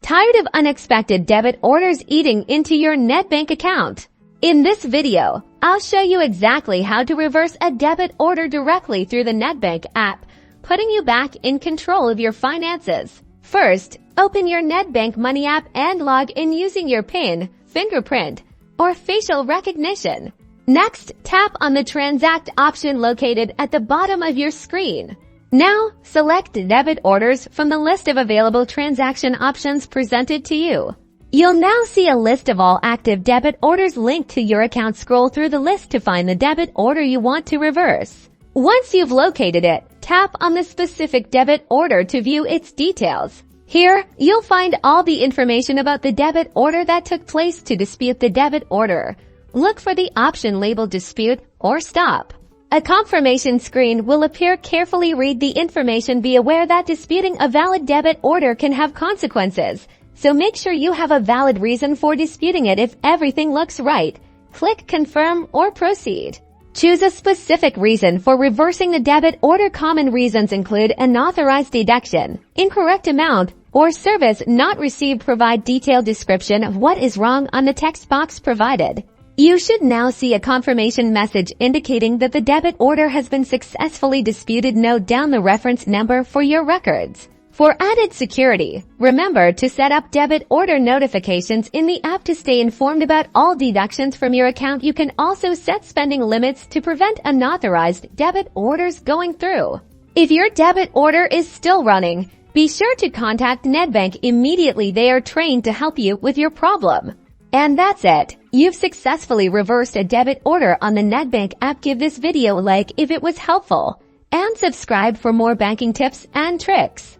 Tired of unexpected debit orders eating into your Nedbank account? In this video, I'll show you exactly how to reverse a debit order directly through the Nedbank app, putting you back in control of your finances. First, open your Nedbank Money app and log in using your PIN, fingerprint, or facial recognition. Next, tap on the Transact option located at the bottom of your screen. Now, select debit orders from the list of available transaction options presented to you. You'll now see a list of all active debit orders linked to your account. Scroll through the list to find the debit order you want to reverse. Once you've located it, tap on the specific debit order to view its details. Here, you'll find all the information about the debit order that took place. To dispute the debit order, look for the option labeled Dispute or Stop. A confirmation screen will appear. Carefully read the information. Be aware that disputing a valid debit order can have consequences, so make sure you have a valid reason for disputing it. If everything looks right, click Confirm or Proceed. Choose a specific reason for reversing the debit order. Common reasons include unauthorized deduction, incorrect amount, or service not received. Provide detailed description of what is wrong on the text box provided. You should now see a confirmation message indicating that the debit order has been successfully disputed. Note down the reference number for your records. For added security, remember to set up debit order notifications in the app to stay informed about all deductions from your account. You can also set spending limits to prevent unauthorized debit orders going through. If your debit order is still running, be sure to contact Nedbank immediately. They are trained to help you with your problem. And that's it. You've successfully reversed a debit order on the Nedbank app. Give this video a like if it was helpful, and subscribe for more banking tips and tricks.